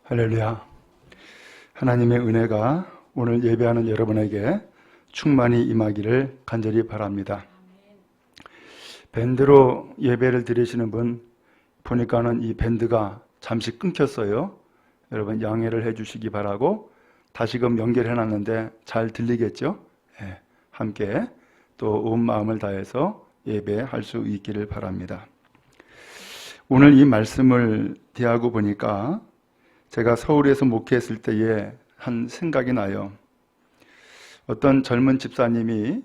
할렐루야. 하나님의 은혜가 오늘 예배하는 여러분에게 충만히 임하기를 간절히 바랍니다. 밴드로 예배를 드리시는 분 보니까는 이 밴드가 잠시 끊겼어요. 여러분 양해를 해주시기 바라고 다시금 연결해놨는데 잘 들리겠죠? 네, 함께 또 온 마음을 다해서 예배할 수 있기를 바랍니다. 오늘 이 말씀을 대하고 보니까 제가 서울에서 목회했을 때에 한 생각이 나요. 어떤 젊은 집사님이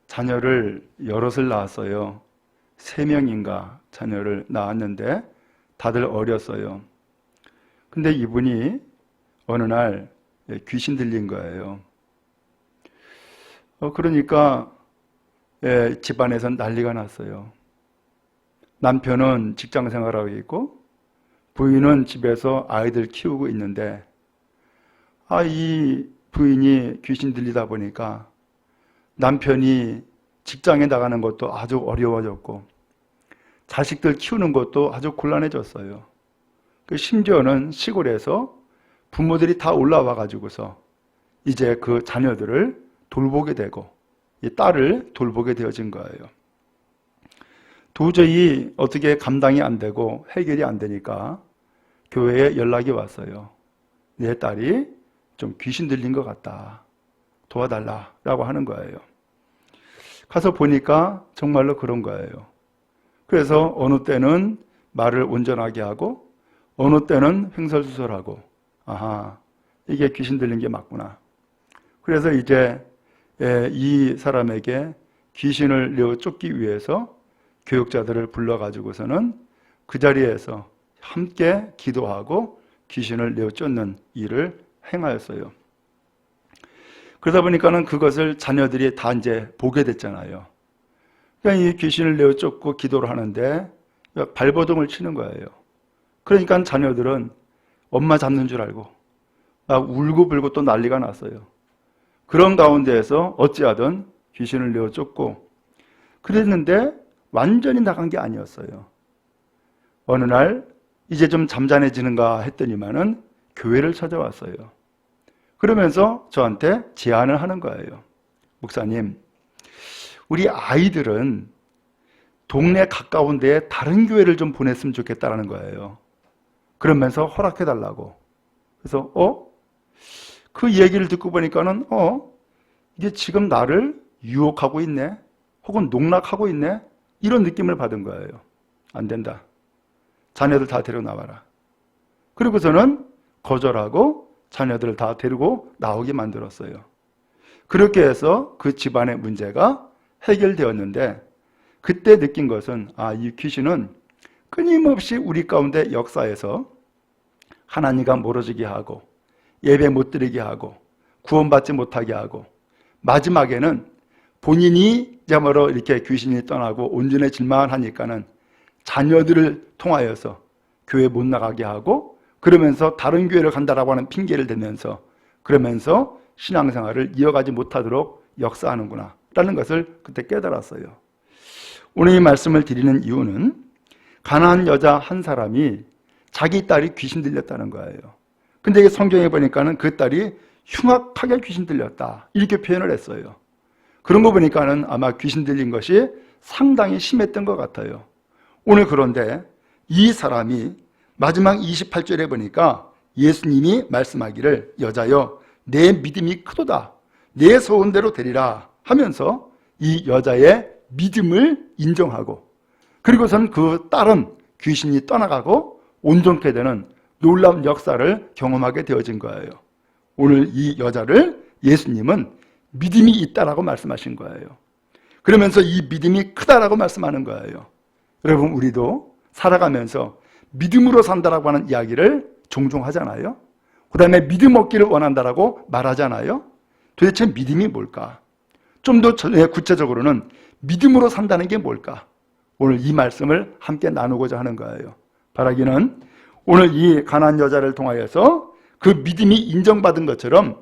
자녀를 여럿을 낳았어요. 3명인가 자녀를 낳았는데 다들 어렸어요. 근데 이분이 어느 날 귀신 들린 거예요. 그러니까 집안에선 난리가 났어요. 남편은 직장 생활하고 있고 부인은 집에서 아이들 키우고 있는데 이 부인이 귀신 들리다 보니까 남편이 직장에 나가는 것도 아주 어려워졌고 자식들 키우는 것도 아주 곤란해졌어요. 심지어는 시골에서 부모들이 다 올라와 가지고서 이제 그 자녀들을 돌보게 되고 이 딸을 돌보게 되어진 거예요. 도저히 어떻게 감당이 안 되고 해결이 안 되니까 교회에 연락이 왔어요. 내 딸이 좀 귀신 들린 것 같다. 도와달라라고 하는 거예요. 가서 보니까 정말로 그런 거예요. 그래서 어느 때는 말을 온전하게 하고 어느 때는 횡설수설하고 이게 귀신 들린 게 맞구나. 그래서 이제 이 사람에게 귀신을 내어 쫓기 위해서 교육자들을 불러가지고서는 그 자리에서 함께 기도하고 귀신을 내어 쫓는 일을 행하였어요. 그러다 보니까는 그것을 자녀들이 다 이제 보게 됐잖아요. 그러니까 이 귀신을 내어 쫓고 기도를 하는데 발버둥을 치는 거예요. 그러니까 자녀들은 엄마 잡는 줄 알고 막 울고불고 또 난리가 났어요. 그런 가운데에서 어찌하든 귀신을 내어 쫓고 그랬는데 완전히 나간 게 아니었어요. 어느 날 이제 좀 잠잠해지는가 했더니만은 교회를 찾아왔어요. 그러면서 저한테 제안을 하는 거예요. 목사님, 우리 아이들은 동네 가까운 데에 다른 교회를 좀 보냈으면 좋겠다라는 거예요. 그러면서 허락해달라고. 그래서 그 얘기를 듣고 보니까는 이게 지금 나를 유혹하고 있네, 혹은 농락하고 있네, 이런 느낌을 받은 거예요. 안 된다. 자녀들 다 데려나와라. 그리고서는 거절하고 자녀들을 다 데리고 나오게 만들었어요. 그렇게 해서 그 집안의 문제가 해결되었는데 그때 느낀 것은 이 귀신은 끊임없이 우리 가운데 역사에서 하나님과 멀어지게 하고 예배 못 드리게 하고 구원받지 못하게 하고 마지막에는 본인이 자머로 이렇게 귀신이 떠나고 온전해질만 하니까는 자녀들을 통하여서 교회 못 나가게 하고 그러면서 다른 교회를 간다라고 하는 핑계를 대면서 그러면서 신앙생활을 이어가지 못하도록 역사하는구나 라는 것을 그때 깨달았어요. 오늘 이 말씀을 드리는 이유는 가난한 여자 한 사람이 자기 딸이 귀신 들렸다는 거예요. 근데 이게 성경에 보니까는 그 딸이 흉악하게 귀신 들렸다 이렇게 표현을 했어요. 그런 거 보니까는 아마 귀신 들린 것이 상당히 심했던 것 같아요. 오늘 그런데 이 사람이 마지막 28절에 보니까 예수님이 말씀하기를 여자여 내 믿음이 크도다 내 소원대로 되리라 하면서 이 여자의 믿음을 인정하고 그리고선 그 딸은 귀신이 떠나가고 온전케 되는 놀라운 역사를 경험하게 되어진 거예요. 오늘 이 여자를 예수님은 믿음이 있다라고 말씀하신 거예요. 그러면서 이 믿음이 크다라고 말씀하는 거예요. 여러분 우리도 살아가면서 믿음으로 산다라고 하는 이야기를 종종 하잖아요. 그 다음에 믿음 얻기를 원한다라고 말하잖아요. 도대체 믿음이 뭘까? 좀 더 구체적으로는 믿음으로 산다는 게 뭘까? 오늘 이 말씀을 함께 나누고자 하는 거예요. 바라기는 오늘 이 가난한 여자를 통하여서 그 믿음이 인정받은 것처럼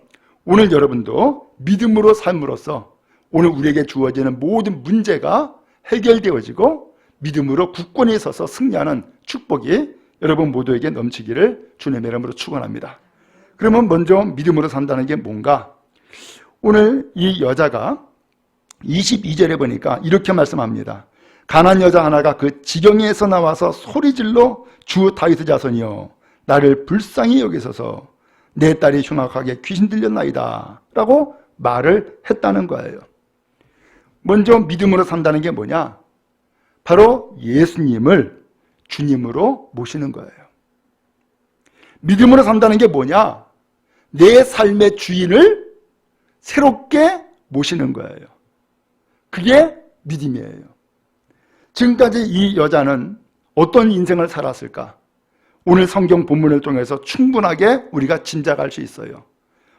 오늘 여러분도 믿음으로 삶으로써 오늘 우리에게 주어지는 모든 문제가 해결되어지고 믿음으로 굳건히 서서 승리하는 축복이 여러분 모두에게 넘치기를 주님의 이름으로 축원합니다. 그러면 먼저 믿음으로 산다는 게 뭔가? 오늘 이 여자가 22절에 보니까 이렇게 말씀합니다. 가난한 여자 하나가 그 지경에서 나와서 소리질러 주 다윗의 자손이여 나를 불쌍히 여기소서 내 딸이 흉악하게 귀신 들렸나이다 라고 말을 했다는 거예요. 먼저 믿음으로 산다는 게 뭐냐? 바로 예수님을 주님으로 모시는 거예요. 믿음으로 산다는 게 뭐냐? 내 삶의 주인을 새롭게 모시는 거예요. 그게 믿음이에요. 지금까지 이 여자는 어떤 인생을 살았을까? 오늘 성경 본문을 통해서 충분하게 우리가 짐작할 수 있어요.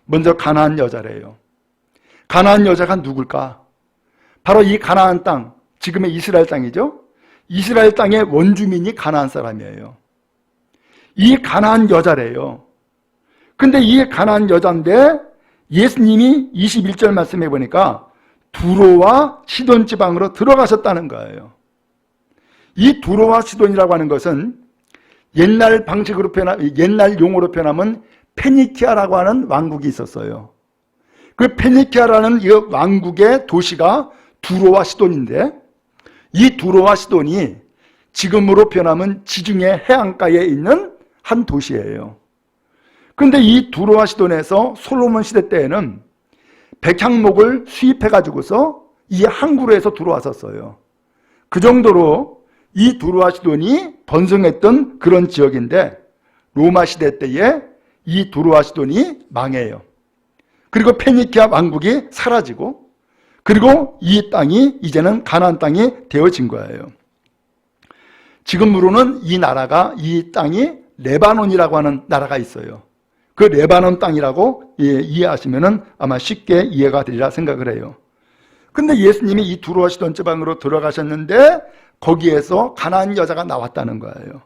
먼저 가나안 여자래요. 가나안 여자가 누굴까? 바로 이 가나안 땅, 지금의 이스라엘 땅이죠. 이스라엘 땅의 원주민이 가나안 사람이에요. 이 가나안 여자래요. 근데 이 가나안 여자인데 예수님이 21절 말씀해 보니까 두로와 시돈 지방으로 들어가셨다는 거예요. 이 두로와 시돈이라고 하는 것은 옛날 방식으로 옛날 용어로 표현하면 페니키아라고 하는 왕국이 있었어요. 그 페니키아라는 이 왕국의 도시가 두로와 시돈인데 이 두로와 시돈이 지금으로 표현하면 지중해 해안가에 있는 한 도시예요. 그런데 이 두로와 시돈에서 솔로몬 시대 때에는 백향목을 수입해가지고서 이 항구로에서 들어왔었어요. 그 정도로 이 두로와 시돈이 번성했던 그런 지역인데 로마 시대 때에 이 두로와 시돈이 망해요. 그리고 페니키아 왕국이 사라지고 그리고 이 땅이 이제는 가나안 땅이 되어진 거예요. 지금으로는 이 나라가 이 땅이 레바논이라고 하는 나라가 있어요. 그 레바논 땅이라고 이해하시면 아마 쉽게 이해가 되리라 생각을 해요. 근데 예수님이 이 두로와 시돈 지방으로 들어가셨는데 거기에서 가나안 여자가 나왔다는 거예요.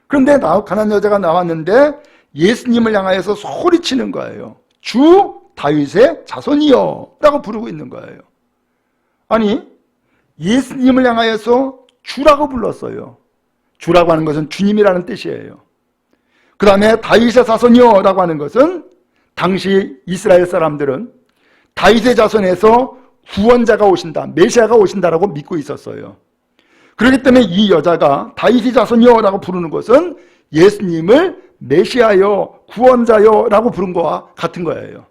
그런데 가나안 여자가 나왔는데 예수님을 향하여서 소리치는 거예요. 주 다윗의 자손이여 라고 부르고 있는 거예요. 아니 예수님을 향하여서 주라고 불렀어요. 주라고 하는 것은 주님이라는 뜻이에요. 그 다음에 다윗의 자손이여 라고 하는 것은 당시 이스라엘 사람들은 다윗의 자손에서 구원자가 오신다, 메시아가 오신다라고 믿고 있었어요. 그렇기 때문에 이 여자가 다윗의 자손이여 라고 부르는 것은 예수님을 메시아여, 구원자여 라고 부른 거와 같은 거예요.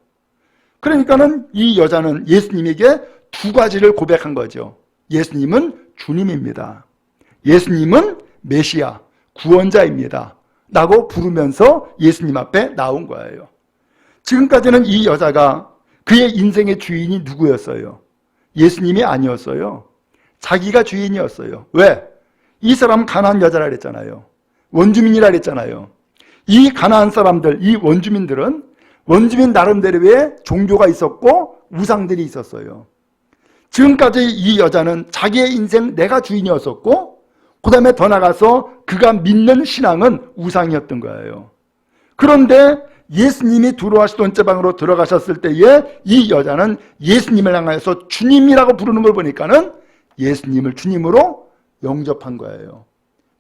그러니까는 이 여자는 예수님에게 두 가지를 고백한 거죠. 예수님은 주님입니다. 예수님은 메시아, 구원자입니다. 라고 부르면서 예수님 앞에 나온 거예요. 지금까지는 이 여자가 그의 인생의 주인이 누구였어요? 예수님이 아니었어요. 자기가 주인이었어요. 왜? 이 사람은 가나안 여자라 그랬잖아요. 원주민이라 그랬잖아요. 이 가나안 사람들, 이 원주민들은 원주민 나름대로의 종교가 있었고 우상들이 있었어요. 지금까지 이 여자는 자기의 인생 내가 주인이었었고 그 다음에 더 나가서 그가 믿는 신앙은 우상이었던 거예요. 그런데 예수님이 두로와 시돈 지방으로 들어가셨을 때에 이 여자는 예수님을 향하여서 주님이라고 부르는 걸 보니까는 예수님을 주님으로 영접한 거예요.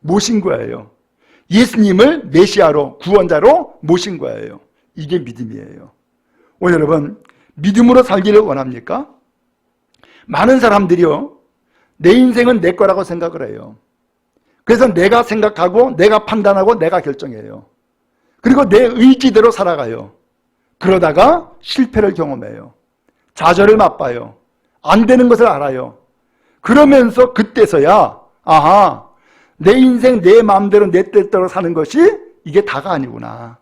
모신 거예요. 예수님을 메시아로, 구원자로 모신 거예요. 이게 믿음이에요. 오늘 여러분, 믿음으로 살기를 원합니까? 많은 사람들이요, 내 인생은 내 거라고 생각을 해요. 그래서 내가 생각하고 내가 판단하고 내가 결정해요. 그리고 내 의지대로 살아가요. 그러다가 실패를 경험해요. 좌절을 맛봐요. 안 되는 것을 알아요. 그러면서 그때서야 아하, 내 인생 내 마음대로 내 뜻대로 사는 것이 이게 다가 아니구나.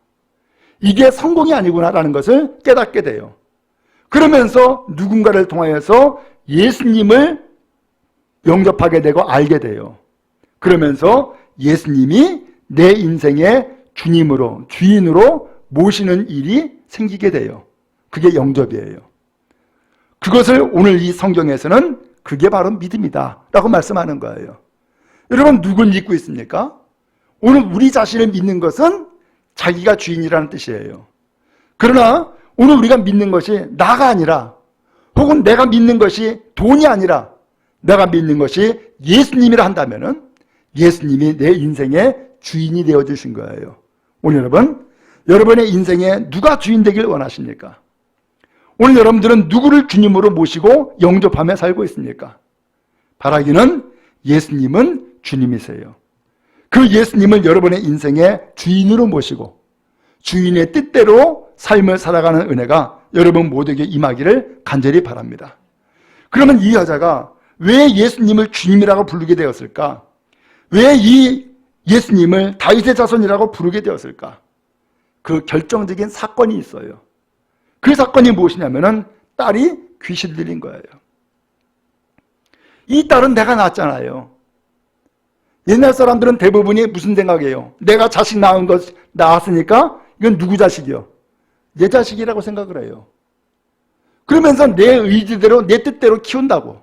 이게 성공이 아니구나라는 것을 깨닫게 돼요. 그러면서 누군가를 통하여서 예수님을 영접하게 되고 알게 돼요. 그러면서 예수님이 내 인생의 주님으로, 주인으로 모시는 일이 생기게 돼요. 그게 영접이에요. 그것을 오늘 이 성경에서는 그게 바로 믿음이다 라고 말씀하는 거예요. 여러분, 누굴 믿고 있습니까? 오늘 우리 자신을 믿는 것은 자기가 주인이라는 뜻이에요. 그러나 오늘 우리가 믿는 것이 나가 아니라, 혹은 내가 믿는 것이 돈이 아니라 내가 믿는 것이 예수님이라 한다면은 예수님이 내 인생의 주인이 되어주신 거예요. 오늘 여러분, 여러분의 인생에 누가 주인 되길 원하십니까? 오늘 여러분들은 누구를 주님으로 모시고 영접하며 살고 있습니까? 바라기는 예수님은 주님이세요. 그 예수님을 여러분의 인생의 주인으로 모시고 주인의 뜻대로 삶을 살아가는 은혜가 여러분 모두에게 임하기를 간절히 바랍니다. 그러면 이 여자가 왜 예수님을 주님이라고 부르게 되었을까? 왜 이 예수님을 다윗의 자손이라고 부르게 되었을까? 그 결정적인 사건이 있어요. 그 사건이 무엇이냐면은 딸이 귀신 들린 거예요. 이 딸은 내가 낳았잖아요. 옛날 사람들은 대부분이 무슨 생각이에요? 내가 자식 낳았으니까 이건 누구 자식이요? 내 자식이라고 생각을 해요. 그러면서 내 의지대로, 내 뜻대로 키운다고.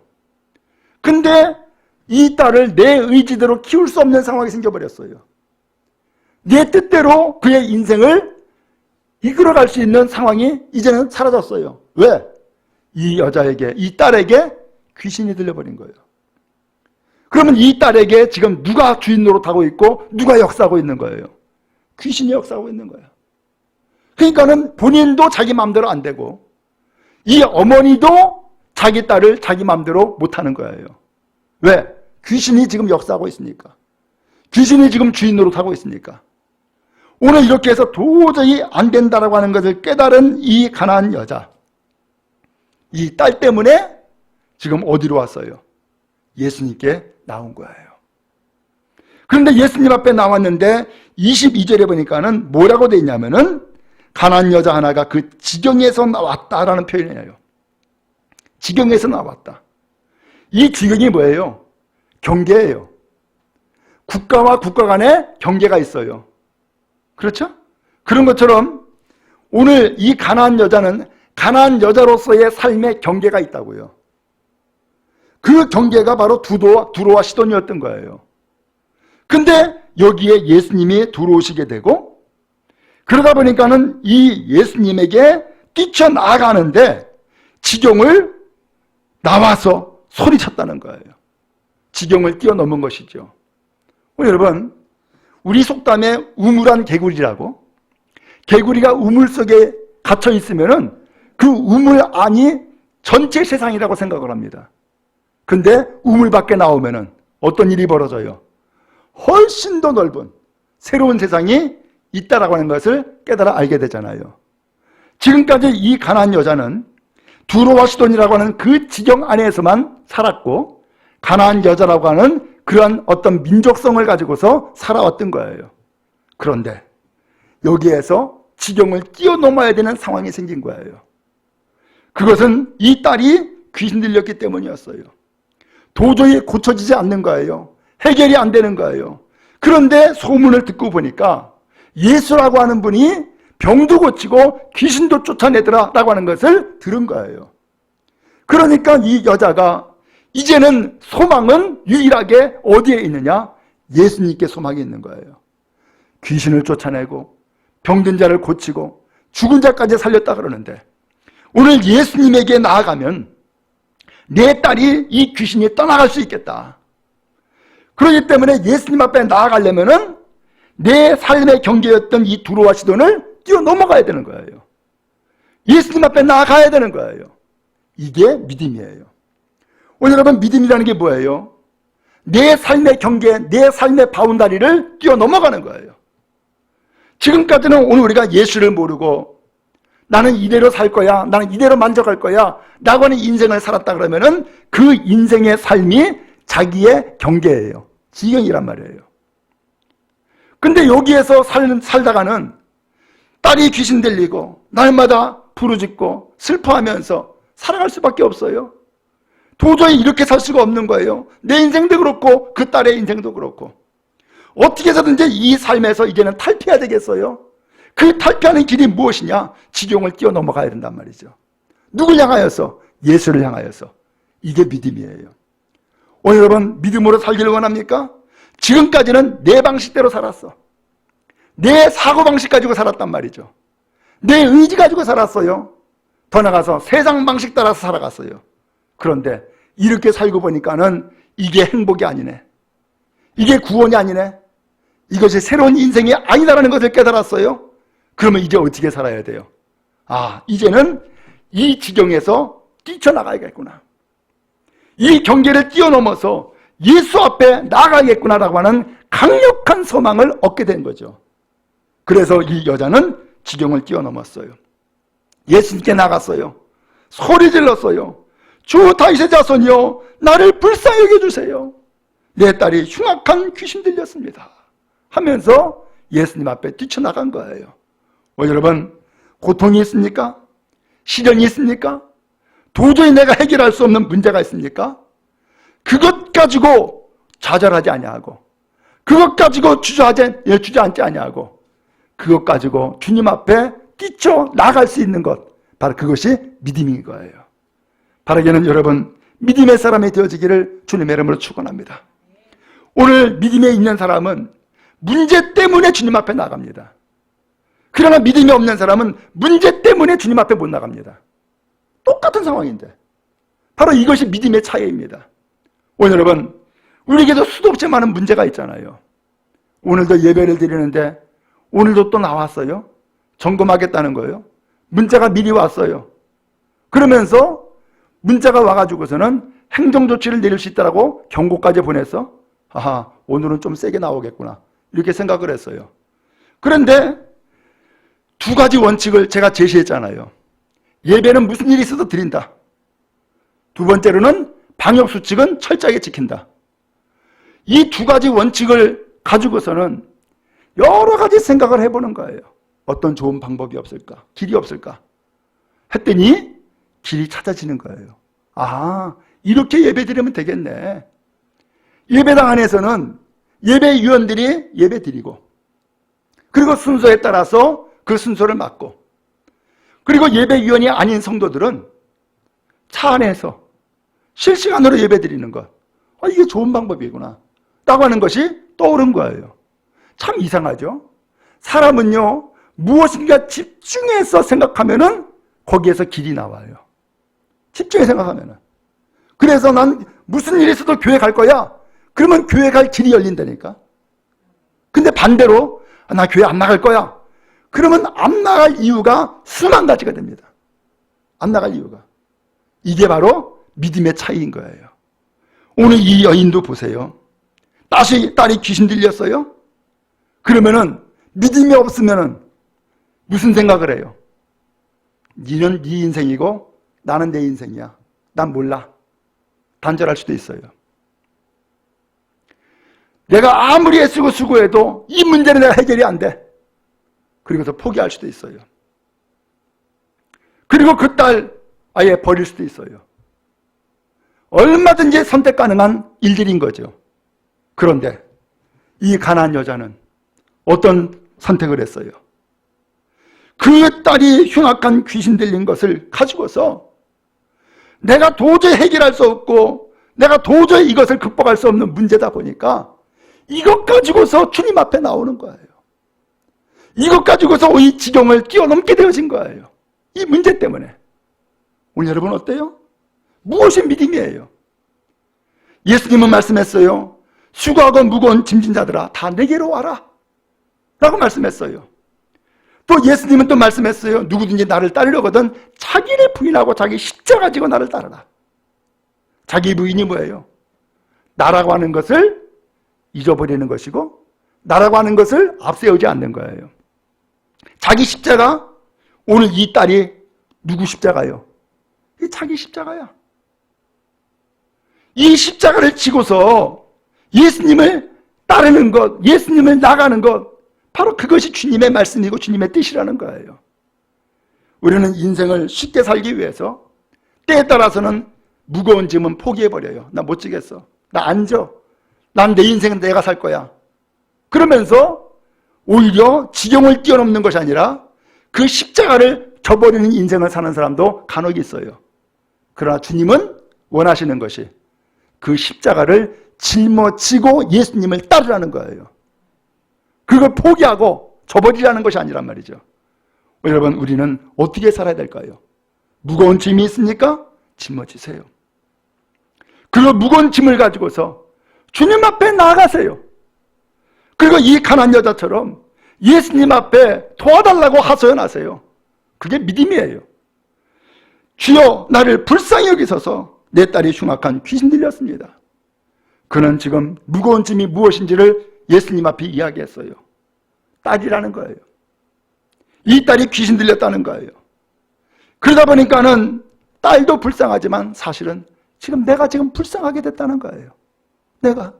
근데 이 딸을 내 의지대로 키울 수 없는 상황이 생겨버렸어요. 내 뜻대로 그의 인생을 이끌어갈 수 있는 상황이 이제는 사라졌어요. 왜? 이 여자에게, 이 딸에게 귀신이 들려버린 거예요. 그러면 이 딸에게 지금 누가 주인 노릇하고 있고 누가 역사하고 있는 거예요? 귀신이 역사하고 있는 거예요. 그러니까는 본인도 자기 마음대로 안 되고 이 어머니도 자기 딸을 자기 마음대로 못하는 거예요. 왜? 귀신이 지금 역사하고 있으니까. 귀신이 지금 주인 노릇하고 있으니까. 오늘 이렇게 해서 도저히 안 된다라고 하는 것을 깨달은 이 가난한 여자, 이 딸 때문에 지금 어디로 왔어요? 예수님께 나온 거예요. 그런데 예수님 앞에 나왔는데 22절에 보니까는 뭐라고 돼 있냐면은 가난한 여자 하나가 그 지경에서 나왔다라는 표현이에요. 지경에서 나왔다. 이 지경이 뭐예요? 경계예요. 국가와 국가 간에 경계가 있어요. 그렇죠? 그런 것처럼 오늘 이 가난한 여자는 가난한 여자로서의 삶의 경계가 있다고요. 그 경계가 바로 두로와 시돈이었던 거예요. 근데 여기에 예수님이 들어오시게 되고 그러다 보니까는 이 예수님에게 뛰쳐나가는데 지경을 나와서 소리쳤다는 거예요. 지경을 뛰어넘은 것이죠. 여러분, 우리 속담에 우물한 개구리라고, 개구리가 우물 속에 갇혀 있으면은 그 우물 안이 전체 세상이라고 생각을 합니다. 근데 우물 밖에 나오면은 어떤 일이 벌어져요? 훨씬 더 넓은 새로운 세상이 있다라고 하는 것을 깨달아 알게 되잖아요. 지금까지 이 가난한 여자는 두로와 시돈이라고 하는 그 지경 안에서만 살았고 가난한 여자라고 하는 그러한 어떤 민족성을 가지고서 살아왔던 거예요. 그런데 여기에서 지경을 뛰어넘어야 되는 상황이 생긴 거예요. 그것은 이 딸이 귀신 들렸기 때문이었어요. 도저히 고쳐지지 않는 거예요. 해결이 안 되는 거예요. 그런데 소문을 듣고 보니까 예수라고 하는 분이 병도 고치고 귀신도 쫓아내더라라고 하는 것을 들은 거예요. 그러니까 이 여자가 이제는 소망은 유일하게 어디에 있느냐? 예수님께 소망이 있는 거예요. 귀신을 쫓아내고 병든 자를 고치고 죽은 자까지 살렸다 그러는데 오늘 예수님에게 나아가면 내 딸이 이 귀신이 떠나갈 수 있겠다. 그렇기 때문에 예수님 앞에 나아가려면은 내 삶의 경계였던 이 두로와 시돈을 뛰어넘어가야 되는 거예요. 예수님 앞에 나아가야 되는 거예요. 이게 믿음이에요. 오늘 여러분, 믿음이라는 게 뭐예요? 내 삶의 경계, 내 삶의 바운다리를 뛰어넘어가는 거예요. 지금까지는 오늘 우리가 예수를 모르고 나는 이대로 살 거야, 나는 이대로 만족할 거야 라고 하는 인생을 살았다 그러면은 그 인생의 삶이 자기의 경계예요. 지경이란 말이에요. 근데 여기에서 살다가는 딸이 귀신 들리고 날마다 부르짖고 슬퍼하면서 살아갈 수밖에 없어요. 도저히 이렇게 살 수가 없는 거예요. 내 인생도 그렇고 그 딸의 인생도 그렇고 어떻게 해서든지 이 삶에서 이제는 탈피해야 되겠어요. 그 탈피하는 길이 무엇이냐? 지경을 뛰어넘어가야 된단 말이죠. 누굴 향하여서? 예수를 향하여서. 이게 믿음이에요. 오늘 여러분, 믿음으로 살기를 원합니까? 지금까지는 내 방식대로 살았어. 내 사고방식 가지고 살았단 말이죠. 내 의지 가지고 살았어요. 더 나가서 세상 방식 따라서 살아갔어요. 그런데 이렇게 살고 보니까는 이게 행복이 아니네. 이게 구원이 아니네. 이것이 새로운 인생이 아니다라는 것을 깨달았어요. 그러면 이제 어떻게 살아야 돼요? 아, 이제는 이 지경에서 뛰쳐나가야겠구나. 이 경계를 뛰어넘어서 예수 앞에 나가야겠구나라고 하는 강력한 소망을 얻게 된 거죠. 그래서 이 여자는 지경을 뛰어넘었어요. 예수님께 나갔어요. 소리 질렀어요. 주 다윗의 자손이여, 나를 불쌍히 여겨주세요. 내 딸이 흉악한 귀신 들렸습니다 하면서 예수님 앞에 뛰쳐나간 거예요. 여러분, 고통이 있습니까? 시련이 있습니까? 도저히 내가 해결할 수 없는 문제가 있습니까? 그것 가지고 좌절하지 아니하고, 그것 가지고 주저앉지 아니하고, 그것 가지고 주님 앞에 뛰쳐나갈 수 있는 것, 바로 그것이 믿음인 거예요. 바라기는 여러분, 믿음의 사람이 되어지기를 주님의 이름으로 축원합니다. 오늘 믿음에 있는 사람은 문제 때문에 주님 앞에 나갑니다. 그러나 믿음이 없는 사람은 문제 때문에 주님 앞에 못 나갑니다. 똑같은 상황인데 바로 이것이 믿음의 차이입니다. 오늘 여러분, 우리에게도 수도 없이 많은 문제가 있잖아요. 오늘도 예배를 드리는데 오늘도 또 나왔어요. 점검하겠다는 거예요. 문자가 미리 왔어요. 그러면서 문자가 와가지고서는 행정조치를 내릴 수 있다고 경고까지 보내서 아하, 오늘은 좀 세게 나오겠구나 이렇게 생각을 했어요. 그런데 두 가지 원칙을 제가 제시했잖아요. 예배는 무슨 일이 있어도 드린다. 두 번째로는 방역수칙은 철저하게 지킨다. 이 두 가지 원칙을 가지고서는 여러 가지 생각을 해보는 거예요. 어떤 좋은 방법이 없을까? 길이 없을까? 했더니 길이 찾아지는 거예요. 아, 이렇게 예배 드리면 되겠네. 예배당 안에서는 예배위원들이 예배 드리고, 그리고 순서에 따라서 그 순서를 맡고, 그리고 예배위원이 아닌 성도들은 차 안에서 실시간으로 예배 드리는 것. 이게 좋은 방법이구나 라고 하는 것이 떠오른 거예요. 참 이상하죠? 사람은요, 무엇인가 집중해서 생각하면은 거기에서 길이 나와요. 집중해서 생각하면은. 그래서 난 무슨 일이 있어도 교회 갈 거야. 그러면 교회 갈 길이 열린다니까. 근데 반대로 나 교회 안 나갈 거야. 그러면 안 나갈 이유가 수만 가지가 됩니다. 안 나갈 이유가. 이게 바로 믿음의 차이인 거예요. 오늘 이 여인도 보세요. 딸이 귀신 들렸어요? 그러면은 믿음이 없으면은 무슨 생각을 해요? 니는 네 인생이고 나는 내 인생이야. 난 몰라. 단절할 수도 있어요. 내가 아무리 애쓰고 수고해도 이 문제는 내가 해결이 안 돼. 그리고서 포기할 수도 있어요. 그리고 그 딸 아예 버릴 수도 있어요. 얼마든지 선택 가능한 일들인 거죠. 그런데 이 가난한 여자는 어떤 선택을 했어요? 그 딸이 흉악한 귀신 들린 것을 가지고서 내가 도저히 해결할 수 없고 내가 도저히 이것을 극복할 수 없는 문제다 보니까 이것 가지고서 주님 앞에 나오는 거예요. 이것 가지고서 이 지경을 뛰어넘게 되어진 거예요. 이 문제 때문에. 오늘 여러분 어때요? 무엇이 믿음이에요? 예수님은 말씀했어요. 수고하고 무거운 짐진 자들아 다 내게로 와라 라고 말씀했어요. 또 예수님은 또 말씀했어요. 누구든지 나를 따르려거든 자기를 부인하고 자기 십자가 지고 나를 따르라. 자기 부인이 뭐예요? 나라고 하는 것을 잊어버리는 것이고 나라고 하는 것을 앞세우지 않는 거예요. 자기 십자가, 오늘 이 딸이 누구 십자가요? 이 자기 십자가야. 이 십자가를 지고서 예수님을 따르는 것, 예수님을 나가는 것, 바로 그것이 주님의 말씀이고 주님의 뜻이라는 거예요. 우리는 인생을 쉽게 살기 위해서 때에 따라서는 무거운 짐은 포기해버려요. 나 못 지겠어. 나 앉아. 난 내 인생은 내가 살 거야. 그러면서 오히려 지경을 뛰어넘는 것이 아니라 그 십자가를 져버리는 인생을 사는 사람도 간혹 있어요. 그러나 주님은 원하시는 것이 그 십자가를 짊어지고 예수님을 따르라는 거예요. 그걸 포기하고 져버리라는 것이 아니란 말이죠. 여러분, 우리는 어떻게 살아야 될까요? 무거운 짐이 있습니까? 짊어지세요. 그리고 무거운 짐을 가지고서 주님 앞에 나아가세요. 그리고 이 가난한 여자처럼 예수님 앞에 도와달라고 하소연하세요. 그게 믿음이에요. 주여, 나를 불쌍히 여기소서. 내 딸이 흉악한 귀신 들렸습니다. 그는 지금 무거운 짐이 무엇인지를 예수님 앞에 이야기했어요. 딸이라는 거예요. 이 딸이 귀신 들렸다는 거예요. 그러다 보니까는 딸도 불쌍하지만 사실은 내가 지금 불쌍하게 됐다는 거예요. 내가.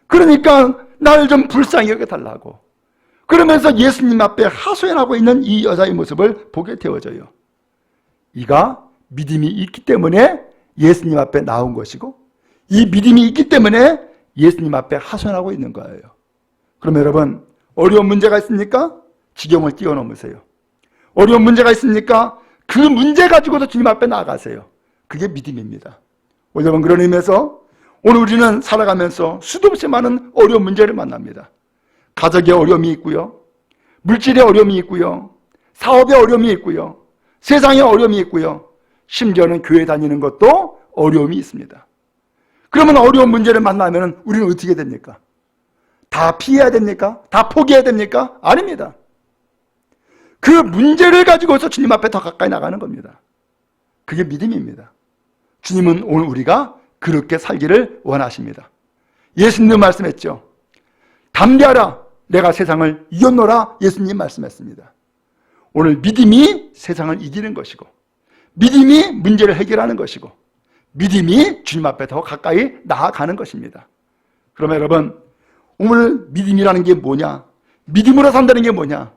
그러니까 나를 좀 불쌍히 여겨달라고. 그러면서 예수님 앞에 하소연하고 있는 이 여자의 모습을 보게 되어져요. 이가 믿음이 있기 때문에 예수님 앞에 나온 것이고, 이 믿음이 있기 때문에 예수님 앞에 하소연하고 있는 거예요. 그럼 여러분, 어려운 문제가 있습니까? 지경을 뛰어넘으세요. 어려운 문제가 있습니까? 그 문제 가지고도 주님 앞에 나아가세요. 그게 믿음입니다. 여러분, 그런 의미에서 오늘 우리는 살아가면서 수도 없이 많은 어려운 문제를 만납니다. 가족의 어려움이 있고요. 물질의 어려움이 있고요. 사업의 어려움이 있고요. 세상의 어려움이 있고요. 심지어는 교회 다니는 것도 어려움이 있습니다. 그러면 어려운 문제를 만나면 우리는 어떻게 됩니까? 다 피해야 됩니까? 다 포기해야 됩니까? 아닙니다. 그 문제를 가지고서 주님 앞에 더 가까이 나가는 겁니다. 그게 믿음입니다. 주님은 오늘 우리가 그렇게 살기를 원하십니다. 예수님도 말씀했죠. 담대하라, 내가 세상을 이겼노라. 예수님 말씀했습니다. 오늘 믿음이 세상을 이기는 것이고, 믿음이 문제를 해결하는 것이고, 믿음이 주님 앞에 더 가까이 나아가는 것입니다. 그러면 여러분, 오늘 믿음이라는 게 뭐냐? 믿음으로 산다는 게 뭐냐?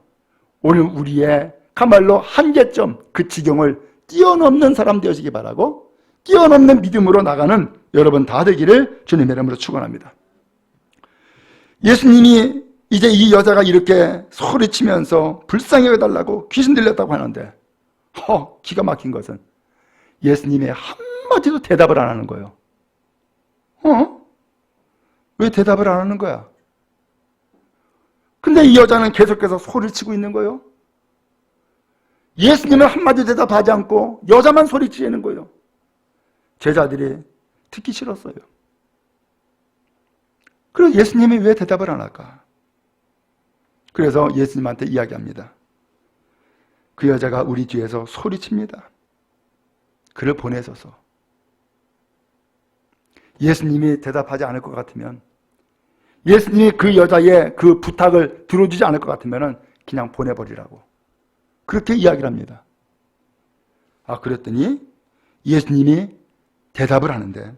오늘 우리의 가말로 한계점, 그 지경을 뛰어넘는 사람 되어지기 바라고, 뛰어넘는 믿음으로 나가는 여러분 다 되기를 주님의 이름으로 축원합니다. 예수님이 이제 이 여자가 이렇게 소리치면서 불쌍히 여겨달라고 귀신 들렸다고 하는데, 기가 막힌 것은 예수님이 한마디도 대답을 안 하는 거예요. 왜 대답을 안 하는 거야? 근데 이 여자는 계속해서 소리치고 있는 거예요. 예수님은 한마디 대답하지 않고 여자만 소리치는 거예요. 제자들이 듣기 싫었어요. 그리고 예수님이 왜 대답을 안 할까? 그래서 예수님한테 이야기합니다. 그 여자가 우리 뒤에서 소리칩니다. 그를 보내소서. 예수님이 대답하지 않을 것 같으면, 예수님이 그 여자의 그 부탁을 들어주지 않을 것 같으면 그냥 보내버리라고 그렇게 이야기를 합니다. 그랬더니 예수님이 대답을 하는데,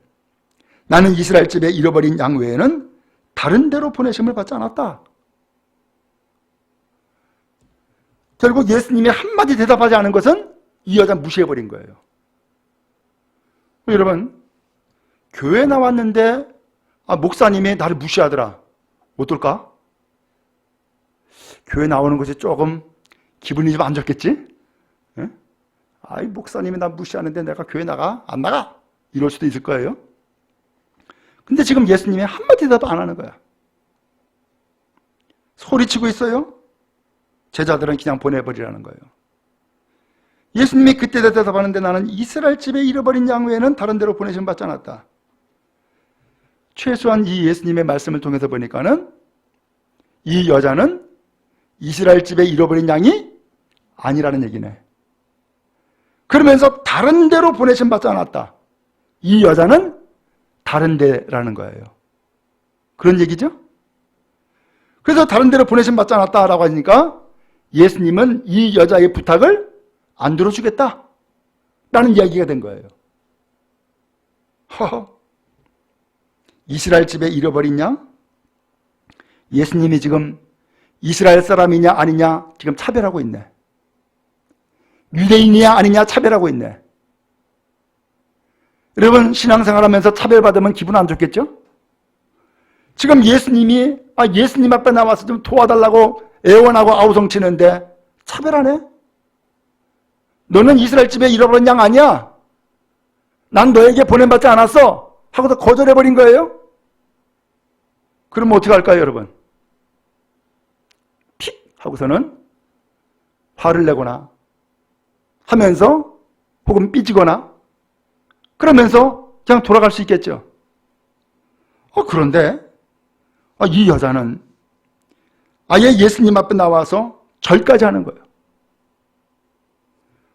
나는 이스라엘 집에 잃어버린 양 외에는 다른 데로 보내심을 받지 않았다. 결국 예수님이 한마디 대답하지 않은 것은 이 여자 무시해버린 거예요. 여러분, 교회 나왔는데 목사님이 나를 무시하더라. 어떨까? 교회 나오는 것이 조금 기분이 좀 안 좋겠지? 예? 목사님이 나 무시하는데 내가 교회 나가? 안 나가? 이럴 수도 있을 거예요. 근데 지금 예수님이 한마디 대답 안 하는 거야. 소리치고 있어요. 제자들은 그냥 보내버리라는 거예요. 예수님이 그때 대답하는데, 나는 이스라엘 집에 잃어버린 양 외에는 다른 데로 보내심 받지 않았다. 최소한 이 예수님의 말씀을 통해서 보니까는 이 여자는 이스라엘 집에 잃어버린 양이 아니라는 얘기네. 그러면서 다른 데로 보내심 받지 않았다. 이 여자는 다른 데라는 거예요. 그런 얘기죠? 그래서 다른 데로 보내심 받지 않았다라고 하니까 예수님은 이 여자의 부탁을 안 들어주겠다 라는 이야기가 된 거예요. 이스라엘 집에 잃어버린 양? 예수님이 지금 이스라엘 사람이냐 아니냐 지금 차별하고 있네. 유대인이냐 아니냐 차별하고 있네. 여러분, 신앙생활하면서 차별받으면 기분 안 좋겠죠? 지금 예수님이 예수님 앞에 나와서 좀 도와달라고 애원하고 아우성치는데 차별하네? 너는 이스라엘 집에 잃어버린 양 아니야? 난 너에게 보냄받지 않았어 하고서 거절해버린 거예요? 그럼 어떻게 할까요, 여러분? 픽 하고서는 화를 내거나 하면서 혹은 삐지거나 그러면서 그냥 돌아갈 수 있겠죠. 그런데 이 여자는 아예 예수님 앞에 나와서 절까지 하는 거예요.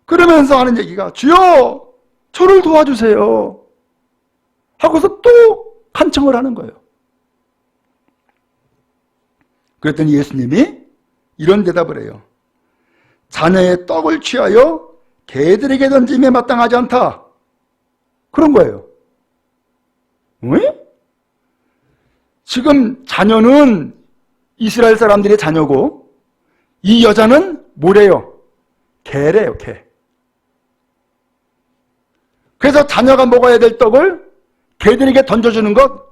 그러면서 하는 얘기가 주여 저를 도와주세요 하고서 또 간청을 하는 거예요. 그랬더니 예수님이 이런 대답을 해요. 자녀의 떡을 취하여 개들에게 던짐에 마땅하지 않다. 그런 거예요. 왜? 지금 자녀는 이스라엘 사람들의 자녀고 이 여자는 뭐래요? 개래요, 개. 그래서 자녀가 먹어야 될 떡을 개들에게 던져주는 것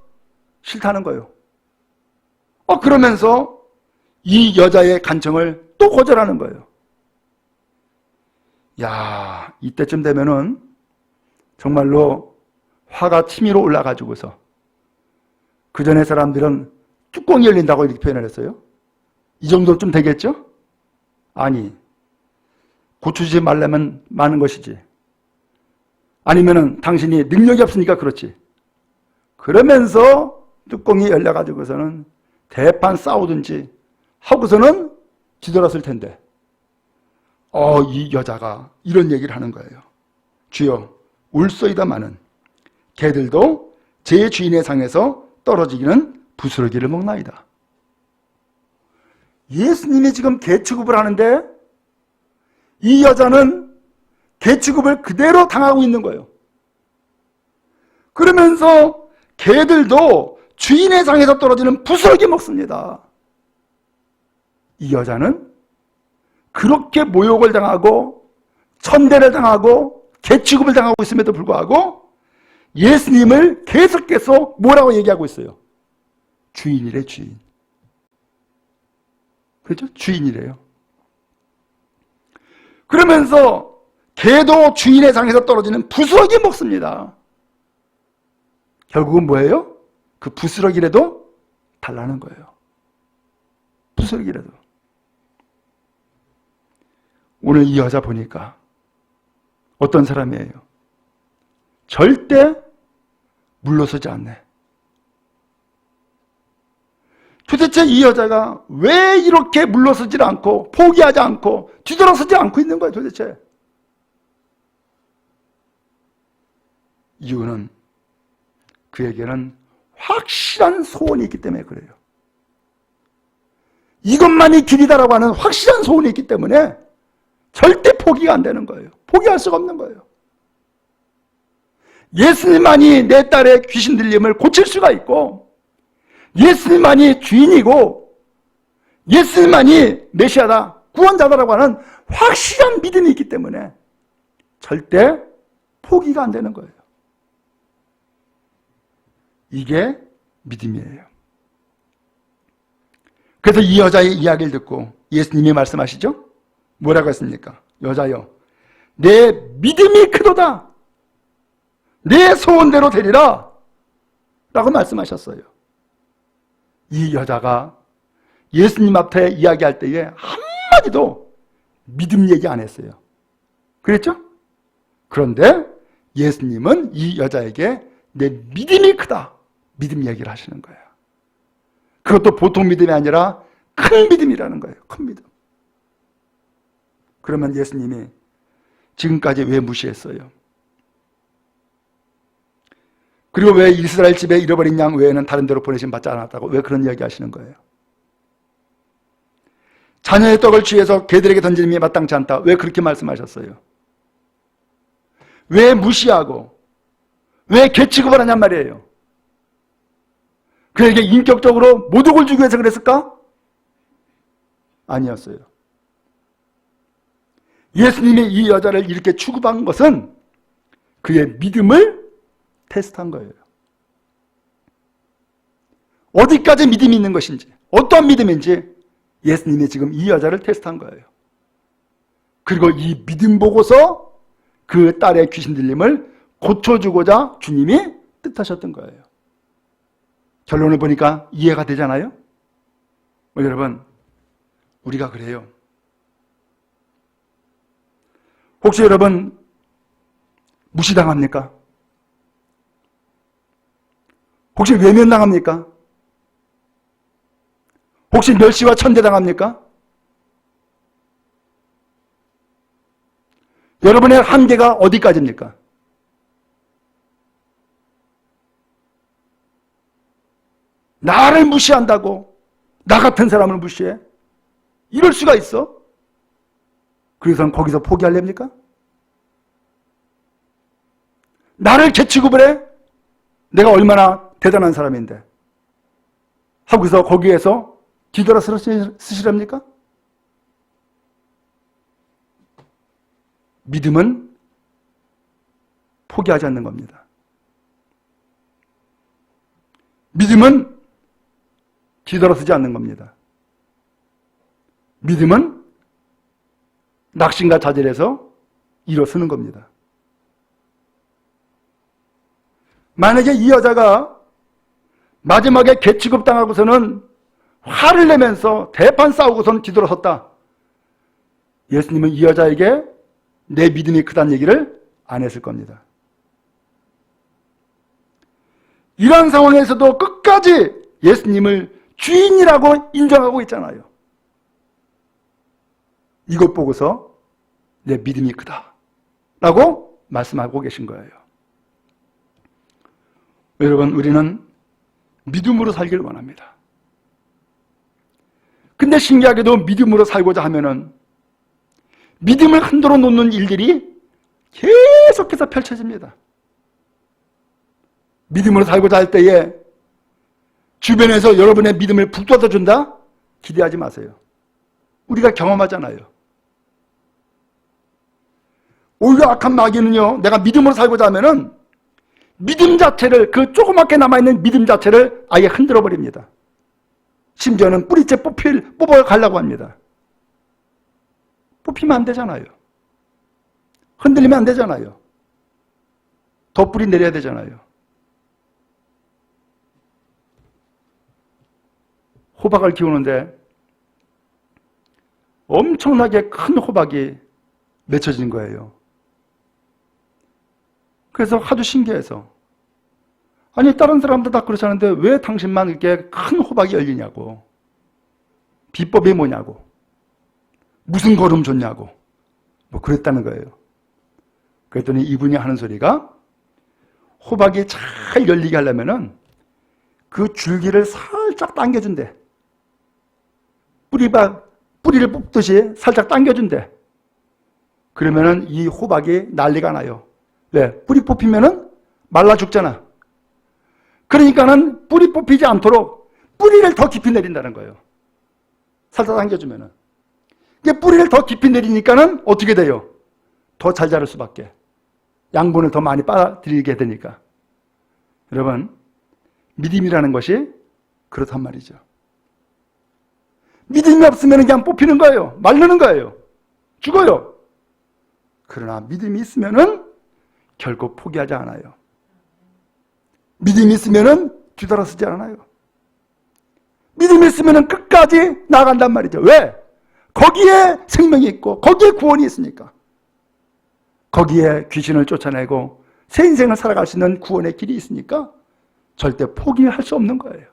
싫다는 거예요. 그러면서 이 여자의 간청을 또 거절하는 거예요. 야, 이때쯤 되면은 정말로 화가 치밀어 올라가지고서 그 전에 사람들은 뚜껑이 열린다고 이렇게 표현을 했어요. 이 정도쯤 되겠죠? 아니, 고쳐주지 말라면 많은 것이지. 아니면은 당신이 능력이 없으니까 그렇지. 그러면서 뚜껑이 열려가지고서는 대판 싸우든지 하고서는 뒤돌았을 텐데 이 여자가 이런 얘기를 하는 거예요. 주여 울소이다마는 개들도 제 주인의 상에서 떨어지기는 부스러기를 먹나이다. 예수님이 지금 개 취급을 하는데 이 여자는 개 취급을 그대로 당하고 있는 거예요. 그러면서 개들도 주인의 상에서 떨어지는 부스러기 먹습니다. 이 여자는 그렇게 모욕을 당하고 천대를 당하고 개 취급을 당하고 있음에도 불구하고 예수님을 계속해서 뭐라고 얘기하고 있어요? 주인이래, 주인. 그렇죠? 주인이래요. 그러면서 개도 주인의 상에서 떨어지는 부스러기 먹습니다. 결국은 뭐예요? 그 부스러기라도 달라는 거예요. 부스러기라도. 오늘 이 여자 보니까 어떤 사람이에요? 절대 물러서지 않네. 도대체 이 여자가 왜 이렇게 물러서지 않고 포기하지 않고 뒤돌아서지 않고 있는 거예요, 도대체? 이유는 그에게는 확실한 소원이 있기 때문에 그래요. 이것만이 길이다라고 하는 확실한 소원이 있기 때문에 절대 포기가 안 되는 거예요. 포기할 수가 없는 거예요. 예수님만이 내 딸의 귀신 들림을 고칠 수가 있고 예수님만이 주인이고 예수님만이 메시아다, 구원자다라고 하는 확실한 믿음이 있기 때문에 절대 포기가 안 되는 거예요. 이게 믿음이에요. 그래서 이 여자의 이야기를 듣고 예수님이 말씀하시죠? 뭐라고 했습니까? 여자여, 내 믿음이 크도다. 내 소원대로 되리라. 라고 말씀하셨어요. 이 여자가 예수님 앞에 이야기할 때에 한마디도 믿음 얘기 안 했어요. 그랬죠? 그런데 예수님은 이 여자에게 내 믿음이 크다. 믿음 얘기를 하시는 거예요. 그것도 보통 믿음이 아니라 큰 믿음이라는 거예요. 큰 믿음. 그러면 예수님이 지금까지 왜 무시했어요? 그리고 왜 이스라엘 집에 잃어버린 양 외에는 다른 데로 보내심 받지 않았다고 왜 그런 이야기 하시는 거예요? 자녀의 떡을 취해서 개들에게 던지는 게 마땅치 않다. 왜 그렇게 말씀하셨어요? 왜 무시하고 왜 개 취급을 하냔 말이에요. 그에게 인격적으로 모독을 주기 위해서 그랬을까? 아니었어요. 예수님이 이 여자를 이렇게 취급한 것은 그의 믿음을 테스트한 거예요. 어디까지 믿음이 있는 것인지, 어떠한 믿음인지 예수님이 지금 이 여자를 테스트한 거예요. 그리고 이 믿음 보고서 그 딸의 귀신 들림을 고쳐주고자 주님이 뜻하셨던 거예요. 결론을 보니까 이해가 되잖아요? 여러분, 우리가 그래요. 혹시 여러분 무시당합니까? 혹시 외면당합니까? 혹시 멸시와 천대당합니까? 여러분의 한계가 어디까지입니까? 나를 무시한다고 나 같은 사람을 무시해? 이럴 수가 있어? 그래서 거기서 포기하렵니까? 나를 개취급을 해? 내가 얼마나 대단한 사람인데 하고서 거기에서 뒤돌아서 쓰시렵니까? 믿음은 포기하지 않는 겁니다. 믿음은 뒤돌아서지 않는 겁니다. 믿음은 낙심과 좌절에서 일어서는 겁니다. 만약에 이 여자가 마지막에 개취급당하고서는 화를 내면서 대판 싸우고선 뒤돌아섰다. 예수님은 이 여자에게 내 믿음이 크다는 얘기를 안 했을 겁니다. 이런 상황에서도 끝까지 예수님을 주인이라고 인정하고 있잖아요. 이것 보고서 내 믿음이 크다 라고 말씀하고 계신 거예요. 여러분, 우리는 믿음으로 살기를 원합니다. 근데 신기하게도 믿음으로 살고자 하면은 믿음을 흔들어 놓는 일들이 계속해서 펼쳐집니다. 믿음으로 살고자 할 때에 주변에서 여러분의 믿음을 북돋아준다? 기대하지 마세요. 우리가 경험하잖아요. 오히려 악한 마귀는요, 내가 믿음으로 살고자 하면은 믿음 자체를, 그 조그맣게 남아있는 믿음 자체를 아예 흔들어 버립니다. 심지어는 뿌리째 뽑아가려고 합니다. 뽑히면 안 되잖아요. 흔들리면 안 되잖아요. 더 뿌리 내려야 되잖아요. 호박을 키우는데 엄청나게 큰 호박이 맺혀진 거예요. 그래서 하도 신기해서, 아니 다른 사람들 다 그렇지 않은데 왜 당신만 이렇게 큰 호박이 열리냐고, 비법이 뭐냐고, 무슨 거름 줬냐고 뭐 그랬다는 거예요. 그랬더니 이분이 하는 소리가, 호박이 잘 열리게 하려면은 그 줄기를 살짝 당겨준대. 뿌리를 뽑듯이 살짝 당겨준대. 그러면은 이 호박이 난리가 나요. 왜? 뿌리 뽑히면은 말라 죽잖아. 그러니까는 뿌리 뽑히지 않도록 뿌리를 더 깊이 내린다는 거예요. 살짝 당겨주면은. 뿌리를 더 깊이 내리니까는 어떻게 돼요? 더 잘 자랄 수밖에. 양분을 더 많이 빨아들이게 되니까. 여러분, 믿음이라는 것이 그렇단 말이죠. 믿음이 없으면 그냥 뽑히는 거예요. 마르는 거예요. 죽어요. 그러나 믿음이 있으면은 결코 포기하지 않아요. 믿음이 있으면은 뒤돌아서지 않아요. 믿음이 있으면은 끝까지 나아간단 말이죠. 왜? 거기에 생명이 있고 거기에 구원이 있으니까. 거기에 귀신을 쫓아내고 새 인생을 살아갈 수 있는 구원의 길이 있으니까 절대 포기할 수 없는 거예요.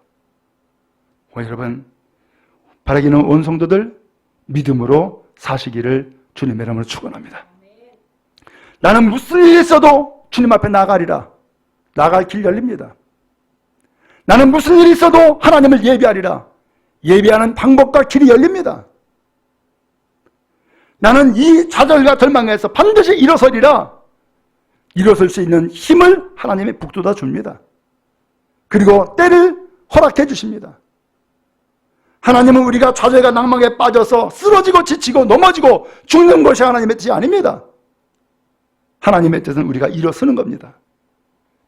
여러분, 바라기는 온 성도들 믿음으로 사시기를 주님의 이름으로 축원합니다. 나는 무슨 일이 있어도 주님 앞에 나가리라. 나갈 길 열립니다. 나는 무슨 일이 있어도 하나님을 예배하리라. 예배하는 방법과 길이 열립니다. 나는 이 좌절과 절망에서 반드시 일어서리라. 일어설 수 있는 힘을 하나님이 북돋아 줍니다. 그리고 때를 허락해 주십니다. 하나님은 우리가 좌절과 낭망에 빠져서 쓰러지고 지치고 넘어지고 죽는 것이 하나님의 뜻이 아닙니다. 하나님의 뜻은 우리가 일어서는 겁니다.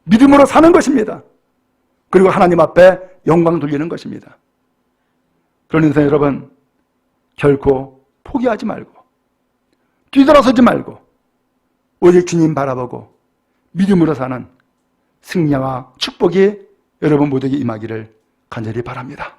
믿음으로 사는 것입니다. 그리고 하나님 앞에 영광 돌리는 것입니다. 그러면서 여러분, 결코 포기하지 말고 뒤돌아서지 말고 오직 주님 바라보고 믿음으로 사는 승리와 축복이 여러분 모두에게 임하기를 간절히 바랍니다.